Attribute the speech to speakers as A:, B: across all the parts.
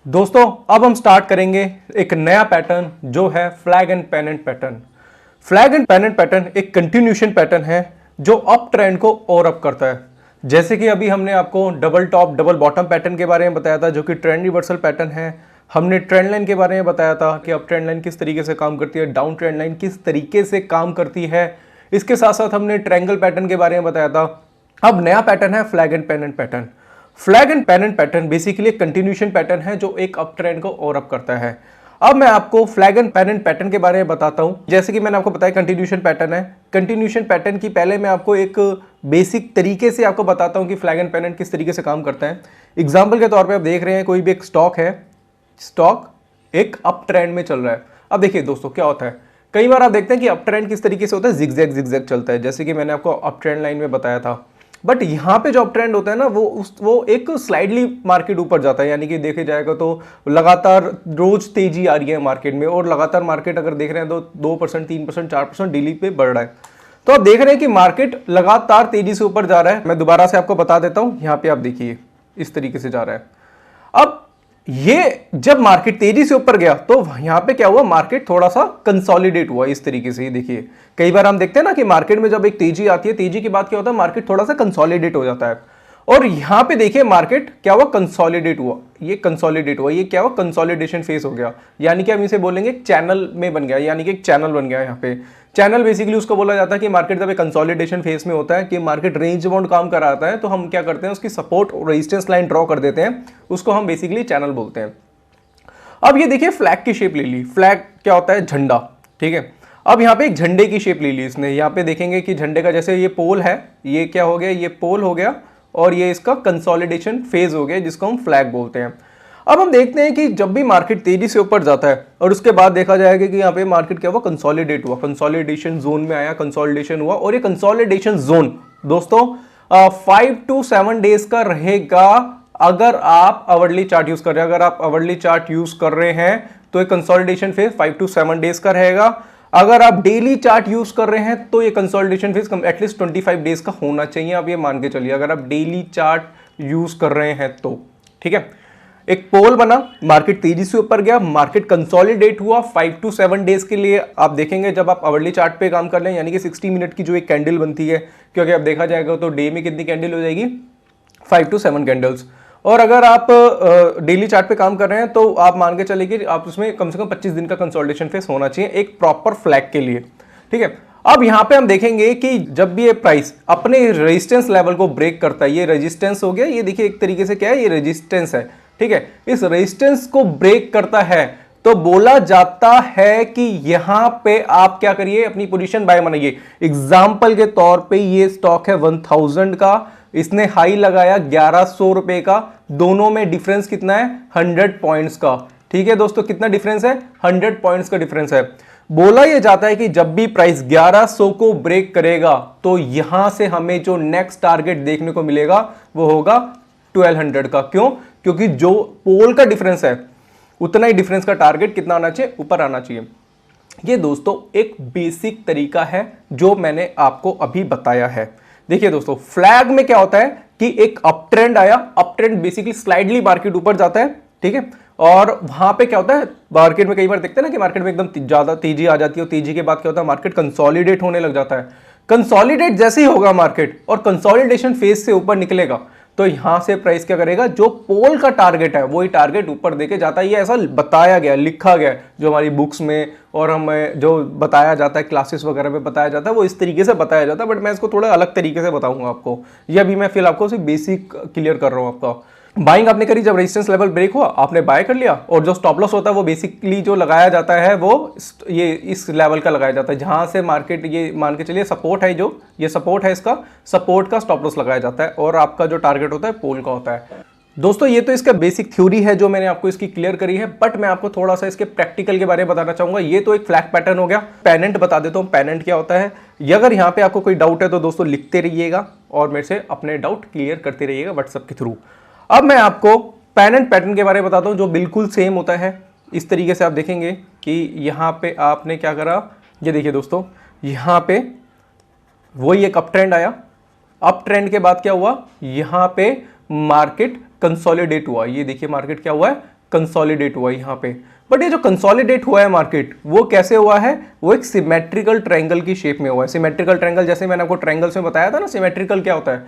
A: दोस्तों अब हम स्टार्ट करेंगे एक नया पैटर्न जो है flag and pennant pattern. Flag and pennant pattern एक कंटिन्यूशन पैटर्न है जो अप ट्रेंड को और अप करता है। जैसे कि अभी हमने आपको double top double bottom pattern के बारे में बताया था जो कि ट्रेंड रिवर्सल पैटर्न है। हमने ट्रेंड लाइन के बारे में बताया था कि अप ट्रेंड लाइन किस तरीके से काम करती है, डाउन ट्रेंड लाइन किस तरीके से काम करती है। इसके साथ साथ हमने ट्रायंगल पैटर्न के बारे में बताया था। अब नया पैटर्न है flag and pennant pattern. Flag and pennant pattern basically एक कंटिन्यूशन पैटर्न है जो एक अप ट्रेंड को और अप करता है। अब मैं आपको फ्लैग एंड पेनेंट पैटर्न के बारे में बताता हूं। जैसे कि मैंने आपको बताया कंटिन्यूशन पैटर्न है। कंटिन्यूशन पैटर्न की पहले मैं आपको एक बेसिक तरीके से आपको बताता हूं कि फ्लैग एंड पेनेंट किस तरीके से काम करता है। एग्जांपल के तौर पे आप देख रहे हैं कोई भी एक स्टॉक है, स्टॉक एक अप ट्रेंड में चल रहा है। अब देखिए दोस्तों क्या होता है, कई बार आप देखते हैं कि अप ट्रेंड किस तरीके से होता है, जिगजैग जिगजैग चलता है, जैसे कि मैंने आपको अप ट्रेंड लाइन में बताया था। बट यहां पे जो अप ट्रेंड होता है ना वो एक स्लाइडली मार्केट ऊपर जाता है, यानी कि देखे जाएगा तो लगातार रोज तेजी आ रही है मार्केट में और लगातार मार्केट अगर देख रहे हैं तो 2%, 3%, 4% डेली पे बढ़ रहा है। तो आप देख रहे हैं कि मार्केट लगातार तेजी से ऊपर जा रहा है। मैं दोबारा से आपको बता देता हूं, यहां पे आप देखिए इस तरीके से जा रहा है। अब ये जब मार्केट तेजी से ऊपर गया तो यहां पे क्या हुआ, मार्केट थोड़ा सा कंसोलिडेट हुआ इस तरीके से। देखिए कई बार हम देखते हैं ना कि मार्केट में जब एक तेजी आती है, तेजी के बाद क्या होता है, मार्केट थोड़ा सा कंसोलिडेट हो जाता है। और यहां पे देखिए मार्केट क्या हुआ, कंसोलिडेट हुआ। ये कंसोलिडेट हुआ, ये क्या हुआ, कंसोलिडेशन फेस हो गया, यानी कि हम इसे बोलेंगे चैनल में बन गया, यानी कि एक चैनल बन गया। यहाँ पे चैनल बेसिकली उसको बोला जाता है कि मार्केट जब एक कंसोलिडेशन फेस में होता है कि मार्केट रेंज बाउंड काम कर आता है, तो हम क्या करते हैं, उसकी सपोर्ट और रेजिस्टेंस लाइन ड्रॉ कर देते हैं, उसको हम बेसिकली चैनल बोलते हैं। अब ये देखिए फ्लैग की शेप ले ली। फ्लैग क्या होता है, झंडा, ठीक है। अब यहाँ पे एक झंडे की शेप ले ली इसने। यहाँ पे देखेंगे कि झंडे का जैसे ये पोल है, ये क्या हो गया, ये पोल हो गया और ये इसका कंसोलिडेशन फेज हो गया जिसको हम फ्लैग बोलते हैं। अब हम देखते हैं कि जब भी मार्केट तेजी से ऊपर जाता है और उसके बाद देखा जाएगा कि यहाँ पे मार्केट क्या हुआ, कंसोलिडेट हुआ, कंसोलिडेशन जोन में आया, कंसोलिडेशन हुआ। और ये कंसोलिडेशन जोन दोस्तों 5 to 7 डेज का रहेगा। अगर आप आवरली चार्ट यूज कर रहे हैं, अगर आप आवरली चार्ट यूज कर रहे हैं तो ये कंसोलिडेशन फेज 5 to 7 डेज का रहेगा। अगर आप डेली चार्ट यूज कर रहे हैं तो ये कंसोलिडेशन फेज एटलीस्ट 25 डेज का होना चाहिए। आप ये मान के चलिए अगर आप डेली चार्ट यूज कर रहे हैं तो, ठीक है। एक पोल बना, मार्केट तेजी से ऊपर गया, मार्केट कंसोलिडेट हुआ 5 to 7 डेज के लिए। आप देखेंगे जब आप आवरली चार्ट पे काम कर लें, यानी कि 60 मिनट की जो एक कैंडल बनती है, क्योंकि अब देखा जाएगा तो डे में कितनी कैंडल हो जाएगी, 5 to 7 कैंडल्स। और अगर आप डेली चार्ट पे काम कर रहे हैं तो आप मान के चलिए कि आप उसमें कम से कम 25 दिन का कंसोलिडेशन फेस होना चाहिए एक प्रॉपर फ्लैग के लिए, ठीक है। अब यहां पे हम देखेंगे कि जब भी ये प्राइस अपने रेजिस्टेंस लेवल को ब्रेक करता है, ये रेजिस्टेंस हो गया, ये देखिए एक तरीके से क्या है, ये रेजिस्टेंस है, ठीक है। इस रेजिस्टेंस को ब्रेक करता है तो बोला जाता है कि यहां पे आप क्या करिए, अपनी पोजीशन बाय बनाइए। एग्जांपल के तौर पे ये स्टॉक है 1000 का, इसने हाई लगाया 1100 रुपए का, दोनों में डिफरेंस कितना है, 100 पॉइंट्स का, ठीक है दोस्तों। कितना डिफरेंस है, 100 पॉइंट्स का डिफरेंस है। बोला यह जाता है कि जब भी प्राइस 1100 को ब्रेक करेगा तो यहां से हमें जो नेक्स्ट टारगेट देखने को मिलेगा वो होगा 1200 का। क्यों, क्योंकि जो पोल का डिफरेंस है उतना ही डिफरेंस का टारगेट कितना आना चाहिए, ऊपर आना चाहिए। ये दोस्तों एक बेसिक तरीका है जो मैंने आपको अभी बताया है। देखिए दोस्तों फ्लैग में क्या होता है कि एक अप ट्रेंड आया, up trend basically slightly market ऊपर जाता है, ठीक है। और वहां पे क्या होता है, मार्केट में कई बार देखते हैं ना कि मार्केट में एकदम ज्यादा तेजी आ जाती है और तेजी के बाद क्या होता है, मार्केट कंसोलिडेट होने लग जाता है। कंसोलिडेट जैसे ही होगा मार्केट और कंसोलिडेशन फेज से ऊपर निकलेगा तो यहां से प्राइस क्या करेगा, जो पोल का टारगेट है वही टारगेट ऊपर देके जाता है। ये ऐसा बताया गया, लिखा गया जो हमारी बुक्स में और हमें जो बताया जाता है, क्लासेस वगैरह में बताया जाता है, वो इस तरीके से बताया जाता है। बट मैं इसको थोड़ा अलग तरीके से बताऊंगा आपको। ये अभी मैं फिलहाल आपको सिर्फ बेसिक क्लियर कर रहा हूं आपका। बाइंग आपने करी, जब रेजिस्टेंस लेवल ब्रेक हुआ आपने बाय कर लिया, और जो स्टॉप लॉस होता है वो बेसिकली जो लगाया जाता है वो ये इस लेवल का लगाया जाता है, जहां से मार्केट ये मान के चलिए सपोर्ट है, जो ये सपोर्ट है इसका सपोर्ट का स्टॉप लॉस लगाया जाता है और आपका जो टारगेट होता है पोल का होता है। दोस्तों ये तो इसका बेसिक थ्योरी है जो मैंने आपको इसकी क्लियर करी है, बट मैं आपको थोड़ा सा इसके प्रैक्टिकल के बारे में बताना चाहूंगा। ये तो एक फ्लैग पैटर्न हो गया। पेनेंट बता देता हूं, पेनेंट क्या होता है। अगर यहाँ पे आपको कोई डाउट है तो दोस्तों लिखते रहिएगा और मेरे से अपने डाउट क्लियर करते रहिएगा व्हाट्सएप के थ्रू। अब मैं आपको पेनेंट पैटर्न के बारे में बताता हूं जो बिल्कुल सेम होता है। इस तरीके से आप देखेंगे कि यहां पे आपने क्या करा, ये देखिए दोस्तों यहां पे वही एक अप ट्रेंड आया, अप ट्रेंड के बाद क्या हुआ, यहां पे मार्केट कंसोलिडेट हुआ। ये देखिए मार्केट क्या हुआ है, कंसोलिडेट हुआ है यहाँ पे। बट ये जो कंसोलिडेट हुआ है मार्केट, वो कैसे हुआ है? वो एक सिमेट्रिकल ट्रायंगल की शेप में हुआ है। सिमेट्रिकल ट्रायंगल, जैसे मैंने आपको ट्रायंगल्स में बताया था ना, सिमेट्रिकल क्या होता है?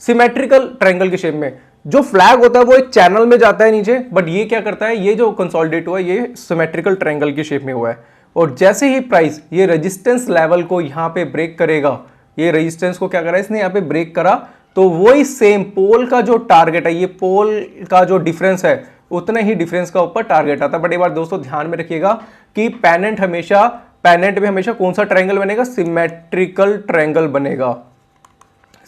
A: सिमेट्रिकल ट्रायंगल की शेप में जो फ्लैग होता है वो एक चैनल में जाता है नीचे, बट ये क्या करता है, ये जो कंसोलिडेट हुआ है ये सिमेट्रिकल ट्रायंगल की शेप में हुआ है। और जैसे ही प्राइस ये रेजिस्टेंस लेवल को यहाँ पे ब्रेक करेगा, ये रेजिस्टेंस को क्या करा इसने यहाँ पे ब्रेक करा, तो वही सेम पोल का जो टारगेट है, ये पोल का जो डिफरेंस है उतने ही डिफरेंस का ऊपर टारगेट आता है। बट एक बार दोस्तों ध्यान में रखिएगा कि पेनेंट में हमेशा कौन सा ट्रायंगल बनेगा? सिमेट्रिकल ट्रायंगल बनेगा,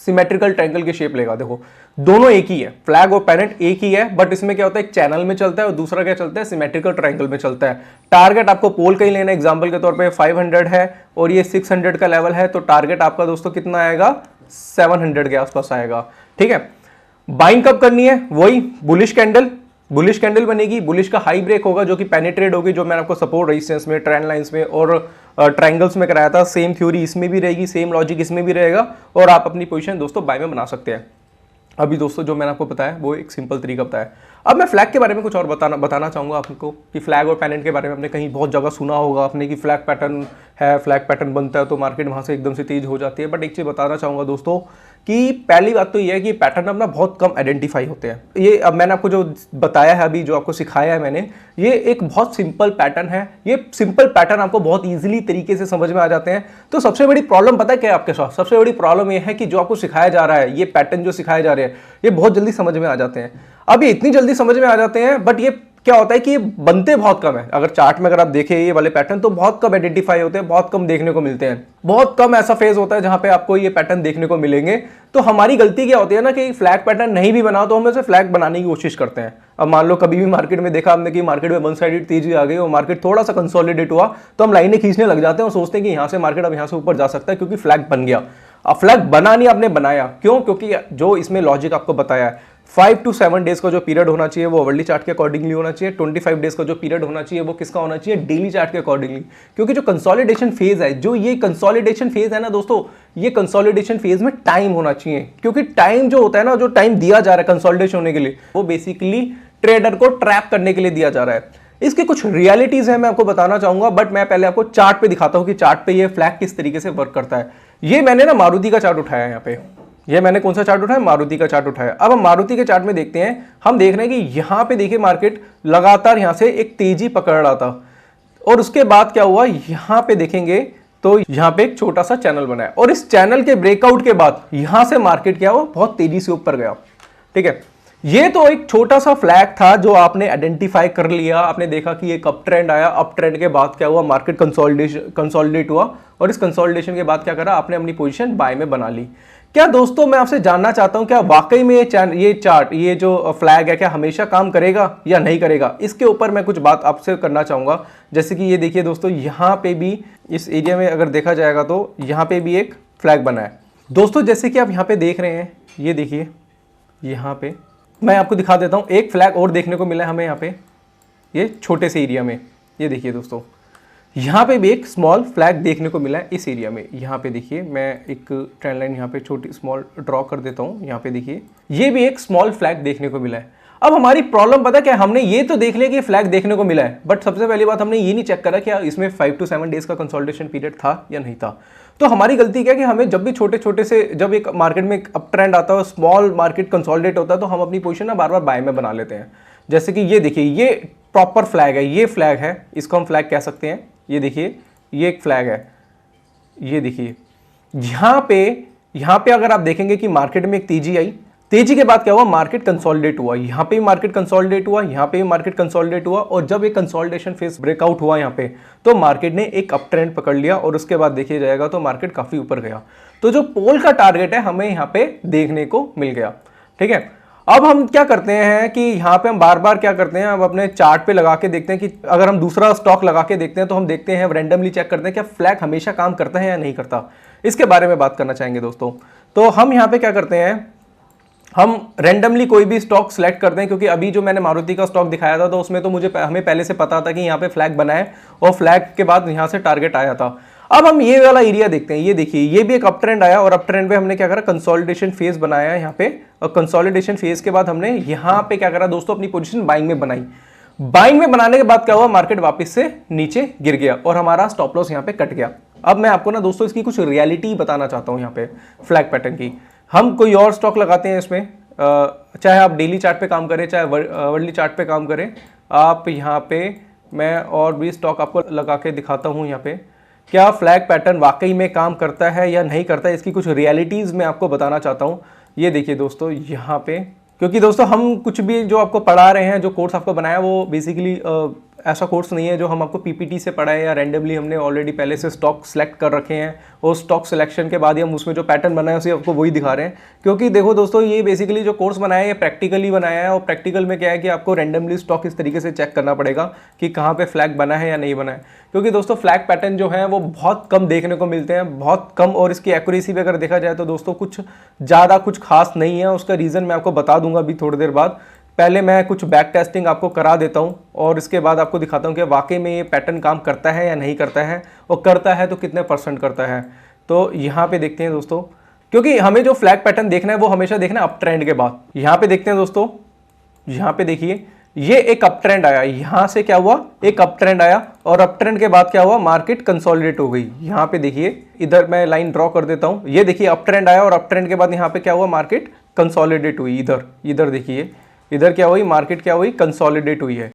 A: सिमेट्रिकल ट्रायंगल की शेप लेगा। देखो दोनों एक ही है, फ्लैग और पेनेंट एक ही है, बट इसमें क्या होता है, एक चैनल में चलता है और दूसरा क्या चलता है, सिमेट्रिकल ट्रायंगल में चलता है। टारगेट आपको पोल का ही लेना है, एग्जांपल के तौर पे 500 है और ये 600 का लेवल है, तो टारगेट आपका दोस्तों कितना आएगा? 700 के आसपास आएगा। ठीक है, बाइंग कब करनी है? वही बुलिश कैंडल बनेगी, बुलिश का हाई ब्रेक होगा जो कि पेनिट्रेट होगी, जो मैंने आपको सपोर्ट रेजिस्टेंस में, ट्रेंड लाइंस में और ट्रायंगल्स में कराया था। सेम थ्योरी इसमें भी रहेगी, सेम लॉजिक इसमें भी रहेगा और आप अपनी पोजीशन दोस्तों बाय में बना सकते हैं। अभी दोस्तों जो मैंने आपको बताया वो एक सिंपल तरीका बताया। अब मैं फ्लैग के बारे में कुछ और बताना चाहूंगा आपको कि फ्लैग और पेनेंट के बारे में आपने कहीं बहुत जगह सुना होगा आपने कि फ्लैग पैटर्न है, फ्लैग पैटर्न बनता है तो मार्केट वहां से एकदम से तेज हो जाती है। बट एक चीज बताना चाहूंगा दोस्तों कि पहली बात तो ये है कि पैटर्न अपना बहुत कम आइडेंटिफाई होते हैं। ये अब मैंने आपको जो बताया है, अभी जो आपको सिखाया है मैंने, ये एक बहुत सिंपल पैटर्न है। ये सिंपल पैटर्न आपको बहुत इजीली तरीके से समझ में आ जाते हैं। तो सबसे बड़ी प्रॉब्लम पता है क्या है आपके साथ? सबसे बड़ी प्रॉब्लम ये है कि जो आपको सिखाया जा रहा है, ये पैटर्न जो सिखाए जा रहे हैं, ये बहुत जल्दी समझ में आ जाते हैं। अब ये इतनी जल्दी समझ में आ जाते हैं, बट ये क्या होता है कि ये बनते बहुत कम है। अगर चार्ट में अगर आप देखें ये वाले पैटर्न, तो बहुत कम आइडेंटिफाई होते हैं, बहुत कम देखने को मिलते हैं। बहुत कम ऐसा फेज होता है जहां पे आपको ये पैटर्न देखने को मिलेंगे। तो हमारी गलती क्या होती है ना कि फ्लैग पैटर्न नहीं भी बनाओ तो हम इसे फ्लैग बनाने की कोशिश करते हैं। अब मान लो कभी भी मार्केट में देखा हमने कि मार्केट में वन साइडेड तेजी आ गई और मार्केट थोड़ा सा कंसोलिडेट हुआ, तो हम लाइनें खींचने लग जाते हैं और सोचते हैं कि यहां से मार्केट अब यहां से ऊपर जा सकता है क्योंकि फ्लैग बन गया। अब फ्लैग बना नहीं, आपने बनाया। क्यों? क्योंकि जो इसमें लॉजिक आपको बताया है, 5 to 7 डेज का जो पीरियड होना चाहिए वो अवर्ली चार्ट के अकॉर्डिंगली होना चाहिए। 25 डेज का जो पीरियड होना चाहिए वो किसका होना चाहिए? डेली चार्ट के अकॉर्डिंगली। क्योंकि जो कंसोलिडेशन फेज है, जो ये कंसोलिडेशन फेज है ना दोस्तों, ये कंसोलिडेशन फेज में टाइम होना चाहिए। क्योंकि टाइम जो होता है ना, जो टाइम दिया जा रहा है कंसोलिडेशन होने के लिए, वो बेसिकली ट्रेडर को ट्रैप करने के लिए दिया जा रहा है। इसके कुछ रियलिटीज है, मैं आपको बताना चाहूंगा, बट मैं पहले आपको चार्ट पे दिखाता हूं कि चार्ट पे ये फ्लैग किस तरीके से वर्क करता है। ये मैंने ना मारुति का चार्ट उठाया है यहाँ पे। ये मैंने कौन सा चार्ट उठाया? मारुति का चार्ट उठाया। अब हम मारुति के चार्ट में देखते हैं, हम देख रहे हैं कि यहां पे देखिए मार्केट लगातार यहां से एक तेजी पकड़ रहा था और उसके बाद क्या हुआ, यहां पे देखेंगे तो यहां पे एक छोटा सा चैनल बना है और इस चैनल के ब्रेकआउट के बाद यहां से मार्केट क्या हुआ, बहुत तेजी से ऊपर गया। ठीक है, ये तो एक छोटा सा फ्लैग था जो आपने आइडेंटिफाई कर लिया। आपने देखा कि एक अप ट्रेंड आया, अप ट्रेंड के बाद क्या हुआ, मार्केट कंसोलिडेट हुआ और इस कंसोलिडेशन के बाद क्या करा, आपने अपनी पोजीशन बाय में बना ली। क्या दोस्तों मैं आपसे जानना चाहता हूं, क्या वाकई में ये चार्ट, ये जो फ्लैग है, क्या हमेशा काम करेगा या नहीं करेगा? इसके ऊपर मैं कुछ बात आपसे करना चाहूंगा। जैसे कि ये देखिए दोस्तों, यहां पे भी इस एरिया में अगर देखा जाएगा तो यहां पे भी एक फ्लैग बना है दोस्तों। जैसे कि आप यहां पे देख रहे हैं, ये देखिए यहां पे मैं आपको दिखा देता हूं, एक फ्लैग और देखने को मिला है हमें यहाँ पे, ये छोटे से एरिया में। ये देखिए दोस्तों, यहाँ पे भी एक स्मॉल फ्लैग देखने को मिला है इस एरिया में। यहाँ पे देखिए, मैं एक ट्रेंड लाइन यहाँ पे छोटी स्मॉल ड्रॉ कर देता हूँ। यहाँ पे देखिए, ये भी एक स्मॉल फ्लैग देखने को मिला है। अब हमारी प्रॉब्लम पता क्या है, हमने ये तो देख लिया कि फ्लैग देखने को मिला है, बट सबसे पहली बात हमने ये नहीं चेक करा कि इसमें 5 to 7 डेज का कंसोलिडेशन पीरियड था या नहीं था। तो हमारी गलती क्या है कि हमें जब भी छोटे छोटे से, जब एक मार्केट में एक अप ट्रेंड आता है, स्मॉल मार्केट कंसोलिडेट होता है, तो हम अपनी पोजीशन ना बार बार बाय में बना लेते हैं। जैसे कि ये देखिए, ये प्रॉपर फ्लैग है, ये फ्लैग है, इसको हम फ्लैग कह सकते हैं। ये देखिए, ये एक फ्लैग है। ये देखिए यहां पे अगर आप देखेंगे कि मार्केट में एक तेजी आई, तेजी के बाद क्या हुआ, मार्केट कंसोलिडेट हुआ। यहां पे भी मार्केट कंसोलिडेट हुआ, यहां पे भी मार्केट कंसोलिडेट हुआ और जब एक कंसोलिडेशन फेज ब्रेकआउट हुआ यहां पे, तो मार्केट ने एक अप ट्रेंड पकड़ लिया और उसके बाद देखिए जाएगा तो मार्केट काफी ऊपर गया। तो जो पोल का टारगेट है हमें यहां पे देखने को मिल गया। ठीक है, अब हम क्या करते हैं कि यहाँ पे हम बार बार क्या करते हैं, अब अपने चार्ट पे लगा के देखते हैं कि अगर हम दूसरा स्टॉक लगा के देखते हैं तो हम देखते हैं, रैंडमली चेक करते हैं क्या फ्लैग हमेशा काम करता है या नहीं करता। इसके बारे में बात करना चाहेंगे दोस्तों। तो हम यहाँ पे क्या करते हैं, हम रैंडमली कोई भी स्टॉक सेलेक्ट करते हैं, क्योंकि अभी जो मैंने मारुति का स्टॉक दिखाया था तो उसमें तो हमें पहले से पता था कि यहाँ पे फ्लैग बना है और फ्लैग के बाद यहाँ से टारगेट आया था। अब हम ये वाला एरिया देखते हैं। ये देखिए, ये भी एक अप ट्रेंड आया और अप ट्रेंड पे हमने क्या करा, कंसोलिडेशन फेज बनाया यहाँ पे, और कंसोलिडेशन फेज के बाद हमने यहाँ पे क्या करा दोस्तों, अपनी पोजीशन बाइंग में बनाई। बाइंग में बनाने के बाद क्या हुआ, मार्केट वापस से नीचे गिर गया और हमारा स्टॉप लॉस यहाँ पे कट गया। अब मैं आपको ना दोस्तों इसकी कुछ रियलिटी बताना चाहता हूँ यहाँ पे फ्लैग पैटर्न की। हम कोई और स्टॉक लगाते हैं इसमें, चाहे आप डेली चार्ट पे काम करें चाहे वर्डली चार्ट पे काम करें, आप यहाँ पे मैं और भी स्टॉक आपको लगा के दिखाता हूँ यहाँ पे। क्या फ्लैग पैटर्न वाकई में काम करता है या नहीं करता है, इसकी कुछ रियलिटीज़ मैं आपको बताना चाहता हूँ। ये देखिए दोस्तों यहाँ पे, क्योंकि दोस्तों हम कुछ भी जो आपको पढ़ा रहे हैं, जो कोर्स आपको बनाया, वो बेसिकली ऐसा कोर्स नहीं है जो हम आपको पीपीटी से पढ़ाए या रैंडमली हमने ऑलरेडी पहले से स्टॉक सेलेक्ट कर रखे हैं और स्टॉक सिलेक्शन के बाद ही हम उसमें जो पैटर्न बनाया है उसे आपको वही दिखा रहे हैं। क्योंकि देखो दोस्तों, ये बेसिकली जो कोर्स बनाया है ये प्रैक्टिकली बनाया है, और प्रैक्टिकल में क्या है कि आपको रैंडमली स्टॉक इस तरीके से चेक करना पड़ेगा कि कहाँ पे फ्लैग बना है या नहीं बना है। क्योंकि दोस्तों फ्लैग पैटर्न जो है वो बहुत कम देखने को मिलते हैं, बहुत कम, और इसकी एक्यूरेसी भी अगर देखा जाए तो दोस्तों कुछ ज़्यादा कुछ खास नहीं है। उसका रीज़न मैं आपको बता दूंगा अभी थोड़ी देर बाद। पहले मैं कुछ बैक टेस्टिंग आपको करा देता हूं और इसके बाद आपको दिखाता हूं कि वाकई में ये पैटर्न काम करता है या नहीं करता है, और करता है तो कितने % करता है। तो यहाँ पे देखते हैं दोस्तों, क्योंकि हमें जो फ्लैग पैटर्न देखना है वो हमेशा देखना है अप ट्रेंड के बाद। यहाँ पे देखते हैं दोस्तों, यहाँ पे देखिए ये एक अप ट्रेंड आया, यहाँ से क्या हुआ, एक अप ट्रेंड आया, और अप ट्रेंड के बाद क्या हुआ, मार्केट कंसोलिडेट हो गई। यहाँ पे देखिए, इधर मैं लाइन ड्रॉ कर देता हूँ। ये देखिए अप ट्रेंड आया और अप ट्रेंड के बाद यहाँ पे क्या हुआ, मार्केट कंसोलिडेट हुई। इधर देखिए, इधर क्या हुई, मार्केट क्या हुई, कंसोलिडेट हुई है।